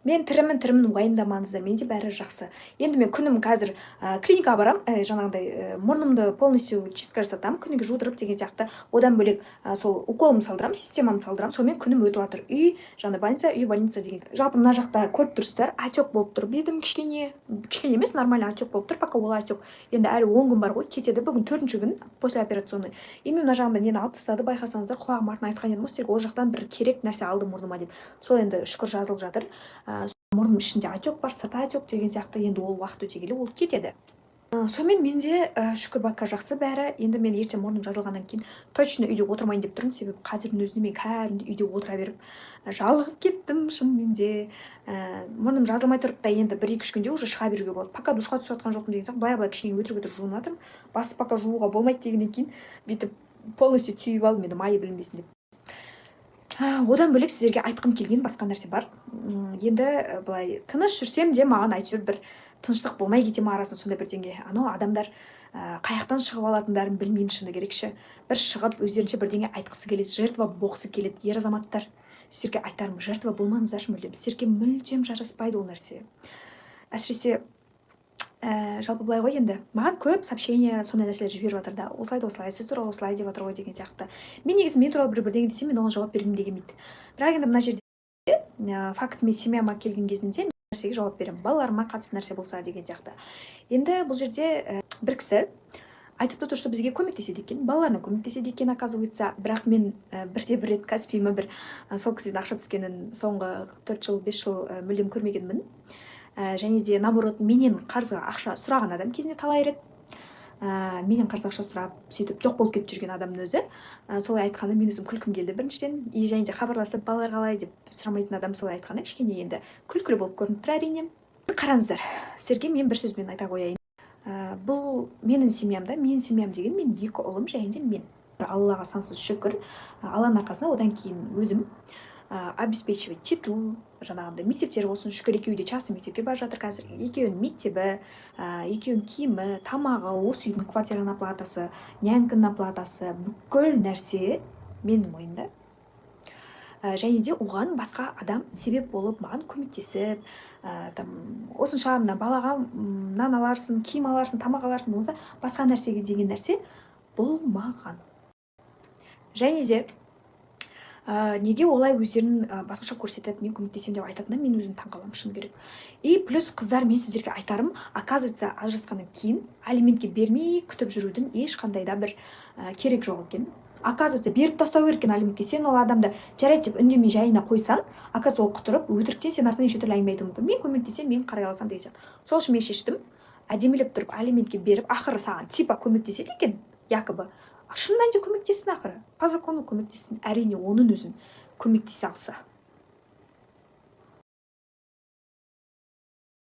Мен тірімін уайымдамаңыздар, менде бәрі жақсы. Енді мен күнім қазір клиникаға барам, жаңағыдай мұрнымды полностью чистка жасатамын, күніге жудырып деген сияқты. Одан бөлек сол уколым салдырам, системамды салдырам, сонымен күнім өтіп жатыр. Үй больница деген. Жалпы мына жақта көріп тұрсыздар, отек болып тұр. Бетім кішкене емес, нормально отек болып тұр, пока ол отек. Енді әлі 10 күн бар ғой, кетеді. Бүгін 4-ші күн после операционный. И мен мына жағымда нені алып тастады, байқасаңыздар, құлағым артынан айтқан едім ғой сіздерге, ол жақтан бір керек нәрсе алды мұрныма деп. Сол енді шүкір жазылып жатыр. Мұрным ішінде отек бар, сыртта отек деген сияқты, енді ол уақыт өте келе ол кетеді. Сонымен менде шүкір баққа жақсы бәрі. Енді мен ертең мұрным жазылғаннан кейін точно үйде отырмайын деп тұрмын, себебі қазірдің өзінде мен кәдімгідей үйде отыра беріп жалығып кеттім шынымен де. Мұрным жазылмай тұрып та енді 1-2 күнде уже шыға беруге болады. Пока душқа түсіп жатқан жоқпын деген сияқты, былай кішкене өтірік жуынып жатырмын. Басы пока жууға болмайды дегеннен кейін бүйтіп полностью түйіп алдым, енді майы білінбесін деп. Одан бөлек сіздерге айтқым келген басқа нәрсе бар. Енді былай тыныш жүрсем де маған әйтеуір бір тыныштық болмай кете ма арасында сондай бірдеңе. Анау адамдар қаяқтан шығып алатындарын білмеймін шыны керекші. Бір шығып өздерінше бірдеңе айтқысы келеді, жертва болғысы келеді. Ер азаматтар, сіздерге айтарым, жертва болмаңыздаршы мүлдем. Сіздерге мүлдем жараспайды ол нәрсе. Әсіресе жалпы былай ғой, енді маған көп сообщение сондай нәрселер жіберіп жатыр да, осылай да осылай, сіз туралы осылай деп жатыр ғой деген сияқты. Мен негізі мен туралы бірдеңе десе, мен оған жауап бергім келмейді. Бірақ енді мына жерде фактіме семьяма келген кезінде мен нәрсеге жауап беремін, балаларыма қатысты нәрсе болса деген сияқты. Енді бұл жерде бір кісі айтып тұр, что бізге көмектеседі екен, балаларына көмектеседі екен, оказывается. Бірақ мен бірде-бір рет каспиіме бір сол кісіден ақша түскенін соңғы 4 жыл 5 жыл мүлдем көрмегенмін. Және де наоборот менен қарызға ақша сұраған адам кезінде талай рет менен қарызға ақша сұрап сөйтіп жоқ болып кетіп жүрген адамның өзі солай айтқаны мен өзім күлкім келді біріншіден. И және де хабарласып балалар қалай деп сұрамайтын адам солай айтқаны кішкене енді күлкілі болып көрініп тұр әрине. Қараңыздар, сіздерге мен бір сөзбен айта қояйын. Бұл менің семьямда, менің семьям деген мен 2 ұлым және де мен. Аллаға сансыз шүкір, Алланың арқасында одан кейін өзім обеспечивать ету, жаңағындай мектептер болсын, шүкір екеуі де частный мектепке барып жатыр қазір. Екеуінің мектебі, екеуінің киімі, тамағы, осы үйдің квартираның оплатасы, няньканың оплатасы, бүкіл нәрсе менің мойнымда. Және де оған басқа адам себеп болып маған көмектесіп, осынша мына балаға нан аларсың, киім аларсың, тамақ аларсың болса, басқа нәрсеге деген нәрсе болмаған. Және де неге олай өздерін басқаша көрсетіп, мен көмектесем деп айтатынына мен өзім таңқаламын шыны керек. И плюс қыздар, мен сіздерге айтарым, оказывается, ажырасқаннан кейін алиментке бермей күтіп жүрудің ешқандай да бір керек жоқ екен. Оказывается, беріп тастау керек екен алиментке. Сен ол адамды жарайды деп үндемей жайына қойсан, оказывается, ол құтырып, өтіріктен сен артынан неше түрлі әңгіме айтуы мүмкін. Мен көмектесем, мен қарай алсам деген сияқты. Сол үшін мен шештім, әдемілеп тұрып алиментке беріп, ақыры саған типа көмектеседі екен, якобы. Шын мәнінде көмектессін ақыры. По закону көмектессін. Әрине, оның өзін көмектесе алса.